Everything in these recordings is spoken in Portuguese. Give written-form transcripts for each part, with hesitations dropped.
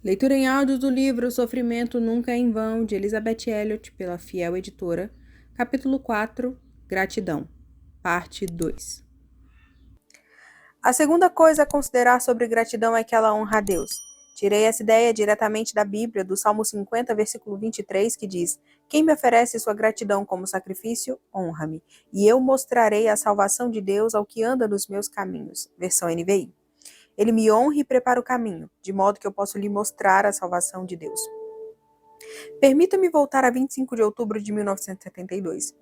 Leitura em áudio do livro Sofrimento Nunca é em Vão, de Elizabeth Elliot, pela Fiel Editora, capítulo 4, Gratidão, parte 2. A segunda coisa a considerar sobre gratidão é que ela honra a Deus. Tirei essa ideia diretamente da Bíblia, do Salmo 50, versículo 23, que diz: Quem me oferece sua gratidão como sacrifício, honra-me, e eu mostrarei a salvação de Deus ao que anda nos meus caminhos. Versão NVI. Ele me honra e prepara o caminho, de modo que eu posso lhe mostrar a salvação de Deus. Permita-me voltar a 25 de outubro de 1972.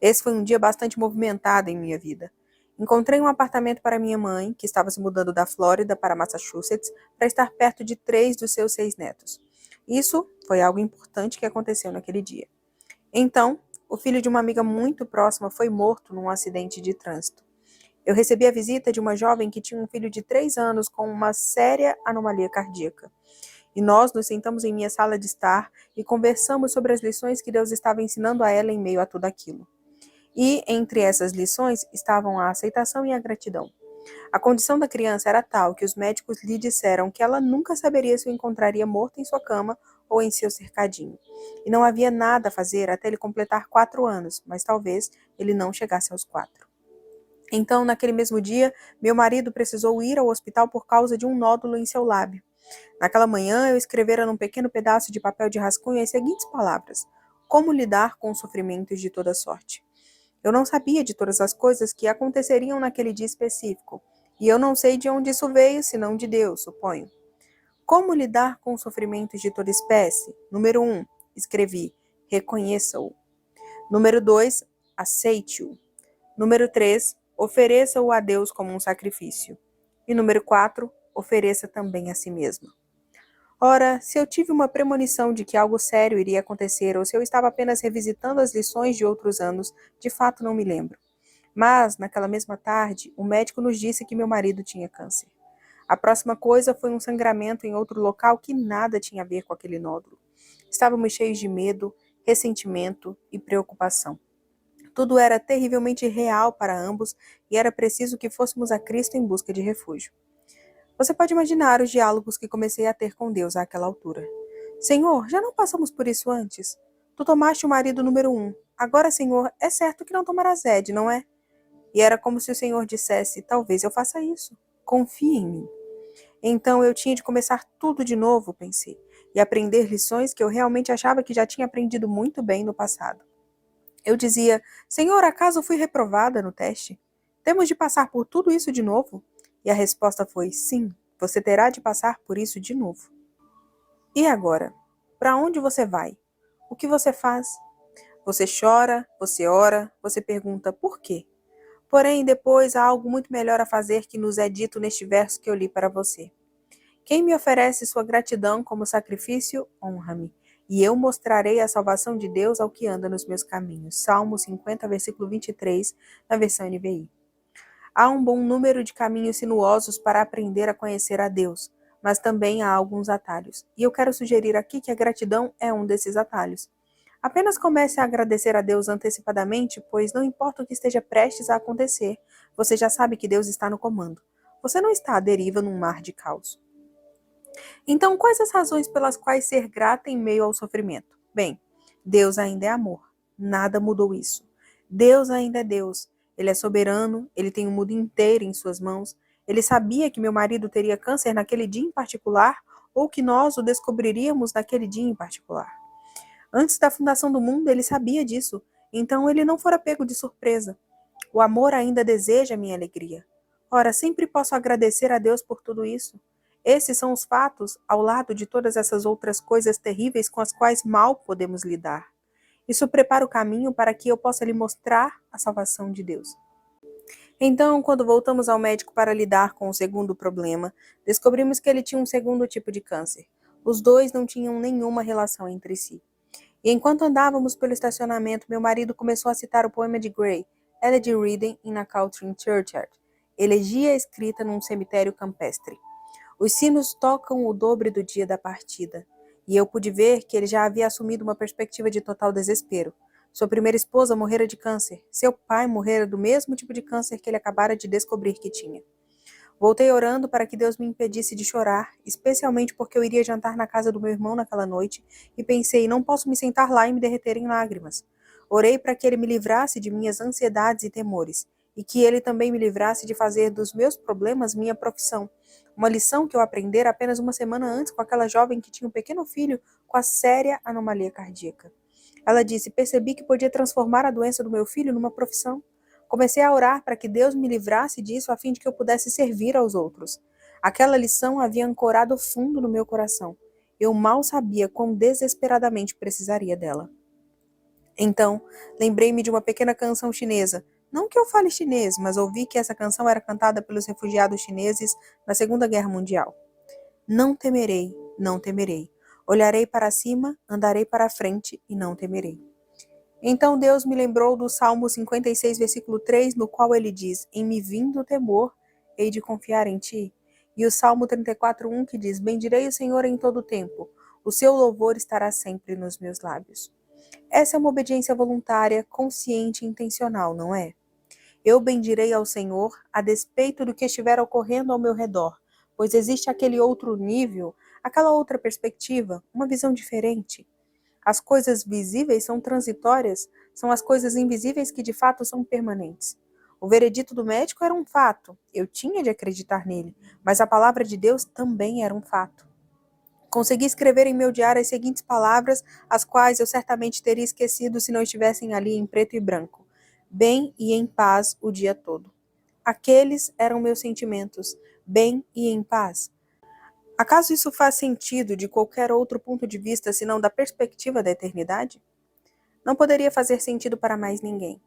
Esse foi um dia bastante movimentado em minha vida. Encontrei um apartamento para minha mãe, que estava se mudando da Flórida para Massachusetts, para estar perto de 3 dos seus 6 netos. Isso foi algo importante que aconteceu naquele dia. Então, o filho de uma amiga muito próxima foi morto num acidente de trânsito. Eu recebi a visita de uma jovem que tinha um filho de 3 anos com uma séria anomalia cardíaca. E nós nos sentamos em minha sala de estar e conversamos sobre as lições que Deus estava ensinando a ela em meio a tudo aquilo. E, entre essas lições, estavam a aceitação e a gratidão. A condição da criança era tal que os médicos lhe disseram que ela nunca saberia se o encontraria morto em sua cama ou em seu cercadinho. E não havia nada a fazer até ele completar 4 anos, mas talvez ele não chegasse aos 4. Então, naquele mesmo dia, meu marido precisou ir ao hospital por causa de um nódulo em seu lábio. Naquela manhã, eu escrevera num pequeno pedaço de papel de rascunho as seguintes palavras: Como lidar com os sofrimentos de toda sorte. Eu não sabia de todas as coisas que aconteceriam naquele dia específico, e eu não sei de onde isso veio, senão de Deus, suponho. Como lidar com os sofrimentos de toda espécie? Número 1, escrevi, reconheça-o. Número 2, aceite-o. Número 3, ofereça-o a Deus como um sacrifício. E número 4, ofereça também a si mesmo. Ora, se eu tive uma premonição de que algo sério iria acontecer, ou se eu estava apenas revisitando as lições de outros anos, de fato não me lembro. Mas, naquela mesma tarde, o médico nos disse que meu marido tinha câncer. A próxima coisa foi um sangramento em outro local que nada tinha a ver com aquele nódulo. Estávamos cheios de medo, ressentimento e preocupação. Tudo era terrivelmente real para ambos e era preciso que fôssemos a Cristo em busca de refúgio. Você pode imaginar os diálogos que comecei a ter com Deus àquela altura. Senhor, já não passamos por isso antes? Tu tomaste o marido número 1. Agora, Senhor, é certo que não tomarás Ed, não é? E era como se o Senhor dissesse, talvez eu faça isso. Confie em mim. Então eu tinha de começar tudo de novo, pensei, e aprender lições que eu realmente achava que já tinha aprendido muito bem no passado. Eu dizia, Senhor, acaso fui reprovada no teste? Temos de passar por tudo isso de novo? E a resposta foi, sim, você terá de passar por isso de novo. E agora? Para onde você vai? O que você faz? Você chora, você ora, você pergunta por quê? Porém, depois há algo muito melhor a fazer que nos é dito neste verso que eu li para você. Quem me oferece sua gratidão como sacrifício, honra-me, e eu mostrarei a salvação de Deus ao que anda nos meus caminhos. Salmo 50, versículo 23, na versão NVI. Há um bom número de caminhos sinuosos para aprender a conhecer a Deus, mas também há alguns atalhos. E eu quero sugerir aqui que a gratidão é um desses atalhos. Apenas comece a agradecer a Deus antecipadamente, pois não importa o que esteja prestes a acontecer, você já sabe que Deus está no comando. Você não está à deriva num mar de caos. Então, quais as razões pelas quais ser grata em meio ao sofrimento? Bem, Deus ainda é amor. Nada mudou isso. Deus ainda é Deus. Ele é soberano, ele tem o mundo inteiro em suas mãos. Ele sabia que meu marido teria câncer naquele dia em particular, ou que nós o descobriríamos naquele dia em particular. Antes da fundação do mundo, ele sabia disso. Então, ele não fora pego de surpresa. O amor ainda deseja minha alegria. Ora, sempre posso agradecer a Deus por tudo isso. Esses são os fatos, ao lado de todas essas outras coisas terríveis com as quais mal podemos lidar. Isso prepara o caminho para que eu possa lhe mostrar a salvação de Deus. Então, quando voltamos ao médico para lidar com o segundo problema, descobrimos que ele tinha um segundo tipo de câncer. Os dois não tinham nenhuma relação entre si. E enquanto andávamos pelo estacionamento, meu marido começou a citar o poema de Gray, Elegy Reading in a Country Churchyard, elegia escrita num cemitério campestre. Os sinos tocam o dobre do dia da partida, e eu pude ver que ele já havia assumido uma perspectiva de total desespero. Sua primeira esposa morrera de câncer. Seu pai morrera do mesmo tipo de câncer que ele acabara de descobrir que tinha. Voltei orando para que Deus me impedisse de chorar, especialmente porque eu iria jantar na casa do meu irmão naquela noite, e pensei, não posso me sentar lá e me derreter em lágrimas. Orei para que ele me livrasse de minhas ansiedades e temores, e que ele também me livrasse de fazer dos meus problemas minha profissão. Uma lição que eu aprendera apenas uma semana antes com aquela jovem que tinha um pequeno filho com a séria anomalia cardíaca. Ela disse, percebi que podia transformar a doença do meu filho numa profissão. Comecei a orar para que Deus me livrasse disso a fim de que eu pudesse servir aos outros. Aquela lição havia ancorado fundo no meu coração. Eu mal sabia quão desesperadamente precisaria dela. Então, lembrei-me de uma pequena canção chinesa. Não que eu fale chinês, mas ouvi que essa canção era cantada pelos refugiados chineses na Segunda Guerra Mundial. Não temerei, não temerei. Olharei para cima, andarei para a frente e não temerei. Então Deus me lembrou do Salmo 56, versículo 3, no qual ele diz, em me vindo o temor, hei de confiar em ti. E o Salmo 34, 1, que diz, bendirei o Senhor em todo o tempo, o seu louvor estará sempre nos meus lábios. Essa é uma obediência voluntária, consciente e intencional, não é? Eu bendirei ao Senhor a despeito do que estiver ocorrendo ao meu redor, pois existe aquele outro nível, aquela outra perspectiva, uma visão diferente. As coisas visíveis são transitórias, são as coisas invisíveis que de fato são permanentes. O veredito do médico era um fato, eu tinha de acreditar nele, mas a palavra de Deus também era um fato. Consegui escrever em meu diário as seguintes palavras, as quais eu certamente teria esquecido se não estivessem ali em preto e branco. Bem e em paz o dia todo. Aqueles eram meus sentimentos, bem e em paz. Acaso isso faz sentido de qualquer outro ponto de vista senão da perspectiva da eternidade? Não poderia fazer sentido para mais ninguém.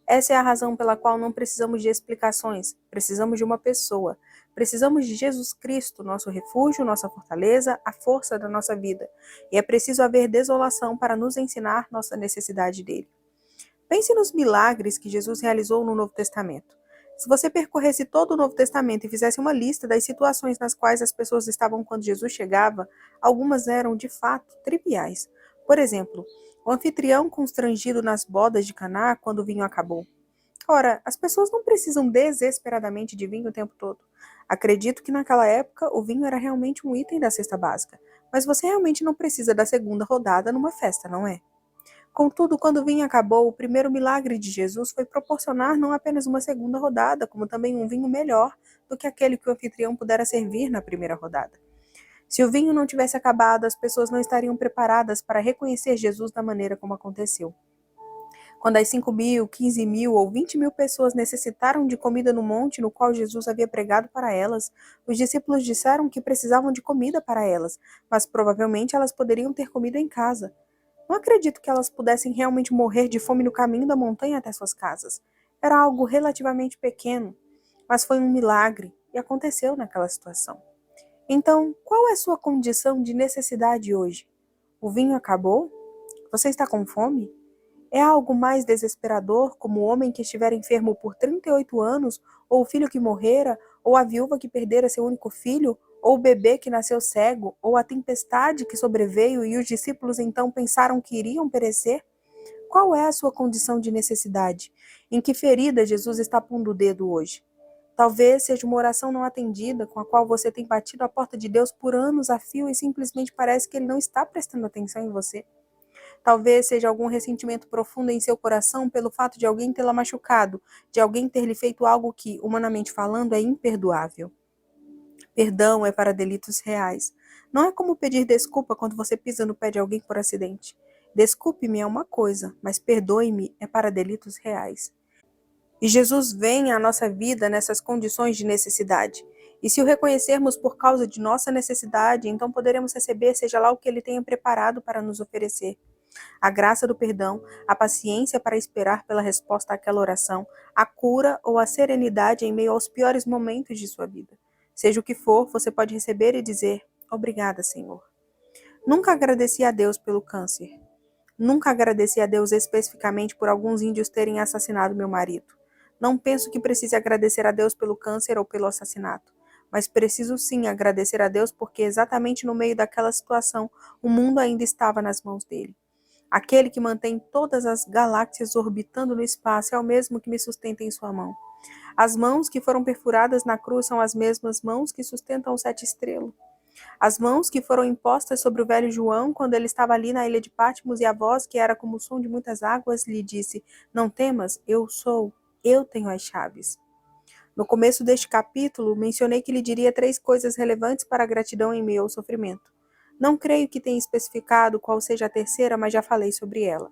Essa é a razão pela qual não precisamos de explicações, precisamos de uma pessoa. Precisamos de Jesus Cristo, nosso refúgio, nossa fortaleza, a força da nossa vida. E é preciso haver desolação para nos ensinar nossa necessidade dele. Pense nos milagres que Jesus realizou no Novo Testamento. Se você percorresse todo o Novo Testamento e fizesse uma lista das situações nas quais as pessoas estavam quando Jesus chegava, algumas eram, de fato, triviais. Por exemplo, o anfitrião constrangido nas bodas de Caná quando o vinho acabou. Ora, as pessoas não precisam desesperadamente de vinho o tempo todo. Acredito que naquela época o vinho era realmente um item da cesta básica, mas você realmente não precisa da segunda rodada numa festa, não é? Contudo, quando o vinho acabou, o primeiro milagre de Jesus foi proporcionar não apenas uma segunda rodada, como também um vinho melhor do que aquele que o anfitrião pudera servir na primeira rodada. Se o vinho não tivesse acabado, as pessoas não estariam preparadas para reconhecer Jesus da maneira como aconteceu. Quando as 5.000, 15.000 ou 20.000 pessoas necessitaram de comida no monte no qual Jesus havia pregado para elas, os discípulos disseram que precisavam de comida para elas, mas provavelmente elas poderiam ter comida em casa. Não acredito que elas pudessem realmente morrer de fome no caminho da montanha até suas casas. Era algo relativamente pequeno, mas foi um milagre e aconteceu naquela situação. Então, qual é a sua condição de necessidade hoje? O vinho acabou? Você está com fome? É algo mais desesperador, como o homem que estiver enfermo por 38 anos, ou o filho que morrera, ou a viúva que perdera seu único filho, ou o bebê que nasceu cego, ou a tempestade que sobreveio e os discípulos então pensaram que iriam perecer? Qual é a sua condição de necessidade? Em que ferida Jesus está pondo o dedo hoje? Talvez seja uma oração não atendida, com a qual você tem batido a porta de Deus por anos a fio e simplesmente parece que ele não está prestando atenção em você. Talvez seja algum ressentimento profundo em seu coração pelo fato de alguém tê-la machucado, de alguém ter lhe feito algo que, humanamente falando, é imperdoável. Perdão é para delitos reais. Não é como pedir desculpa quando você pisa no pé de alguém por acidente. Desculpe-me é uma coisa, mas perdoe-me é para delitos reais. E Jesus vem à nossa vida nessas condições de necessidade. E se o reconhecermos por causa de nossa necessidade, então poderemos receber seja lá o que ele tenha preparado para nos oferecer. A graça do perdão, a paciência para esperar pela resposta àquela oração, a cura ou a serenidade em meio aos piores momentos de sua vida. Seja o que for, você pode receber e dizer, obrigada, Senhor. Nunca agradeci a Deus pelo câncer. Nunca agradeci a Deus especificamente por alguns índios terem assassinado meu marido. Não penso que precise agradecer a Deus pelo câncer ou pelo assassinato. Mas preciso sim agradecer a Deus porque exatamente no meio daquela situação, o mundo ainda estava nas mãos dele. Aquele que mantém todas as galáxias orbitando no espaço é o mesmo que me sustenta em sua mão. As mãos que foram perfuradas na cruz são as mesmas mãos que sustentam o sete estrelas. As mãos que foram impostas sobre o velho João quando ele estava ali na ilha de Patmos, e a voz, que era como o som de muitas águas, lhe disse: Não temas, eu tenho as chaves. No começo deste capítulo, mencionei que lhe diria 3 coisas relevantes para a gratidão em meio ao sofrimento. Não creio que tenha especificado qual seja a terceira, mas já falei sobre ela.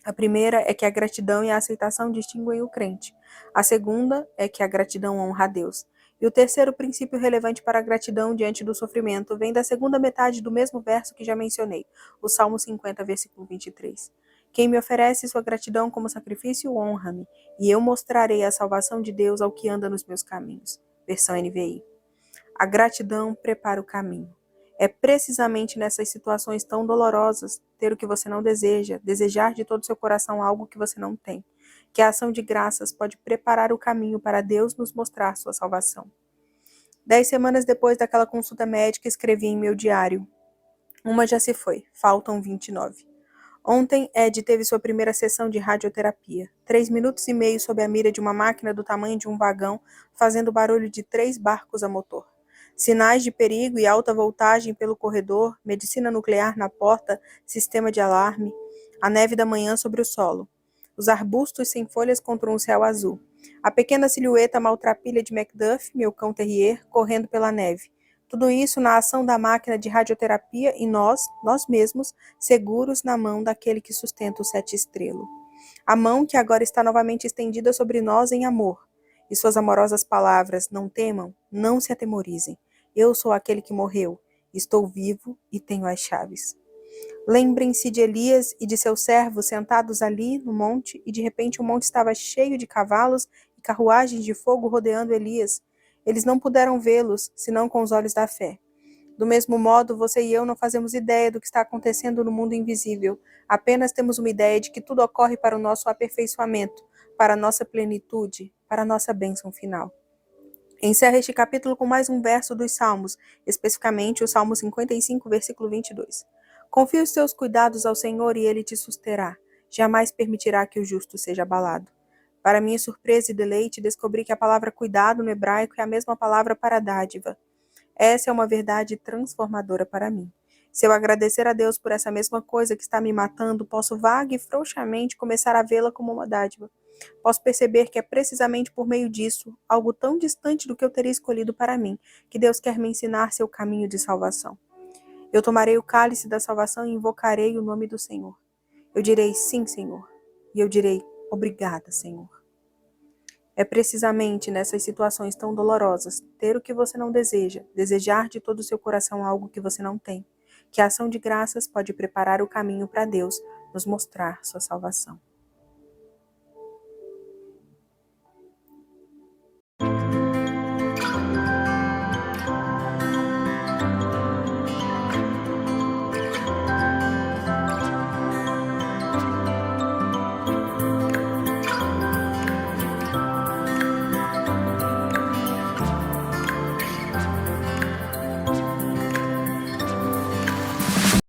A primeira é que a gratidão e a aceitação distinguem o crente. A segunda é que a gratidão honra a Deus. E o terceiro princípio relevante para a gratidão diante do sofrimento vem da segunda metade do mesmo verso que já mencionei, o Salmo 50, versículo 23. Quem me oferece sua gratidão como sacrifício, honra-me, e eu mostrarei a salvação de Deus ao que anda nos meus caminhos. Versão NVI. A gratidão prepara o caminho. É precisamente nessas situações tão dolorosas, ter o que você não deseja, desejar de todo o seu coração algo que você não tem, que a ação de graças pode preparar o caminho para Deus nos mostrar sua salvação. 10 semanas depois daquela consulta médica, escrevi em meu diário: Uma já se foi, faltam 29. Ontem, Ed teve sua primeira sessão de radioterapia. 3 minutos e meio sob a mira de uma máquina do tamanho de um vagão, fazendo barulho de 3 barcos a motor. Sinais de perigo e alta voltagem pelo corredor, medicina nuclear na porta, sistema de alarme, a neve da manhã sobre o solo. Os arbustos sem folhas contra um céu azul. A pequena silhueta maltrapilha de Macduff, meu cão terrier, correndo pela neve. Tudo isso na ação da máquina de radioterapia e nós mesmos, seguros na mão daquele que sustenta o sete estrelo. A mão que agora está novamente estendida sobre nós em amor. E suas amorosas palavras: não temam, não se atemorizem. Eu sou aquele que morreu, estou vivo e tenho as chaves. Lembrem-se de Elias e de seus servos sentados ali no monte, e de repente o monte estava cheio de cavalos e carruagens de fogo rodeando Elias. Eles não puderam vê-los, senão com os olhos da fé. Do mesmo modo, você e eu não fazemos ideia do que está acontecendo no mundo invisível. Apenas temos uma ideia de que tudo ocorre para o nosso aperfeiçoamento, para a nossa plenitude, para a nossa bênção final. Encerra este capítulo com mais um verso dos Salmos, especificamente o Salmo 55, versículo 22. Confie os teus cuidados ao Senhor e Ele te susterá. Jamais permitirá que o justo seja abalado. Para minha surpresa e deleite, descobri que a palavra cuidado no hebraico é a mesma palavra para dádiva. Essa é uma verdade transformadora para mim. Se eu agradecer a Deus por essa mesma coisa que está me matando, posso vaga e frouxamente começar a vê-la como uma dádiva. Posso perceber que é precisamente por meio disso, algo tão distante do que eu teria escolhido para mim, que Deus quer me ensinar seu caminho de salvação. Eu tomarei o cálice da salvação e invocarei o nome do Senhor. Eu direi sim, Senhor. E eu direi obrigada, Senhor. É precisamente nessas situações tão dolorosas, ter o que você não deseja, desejar de todo o seu coração algo que você não tem, que a ação de graças pode preparar o caminho para Deus nos mostrar sua salvação.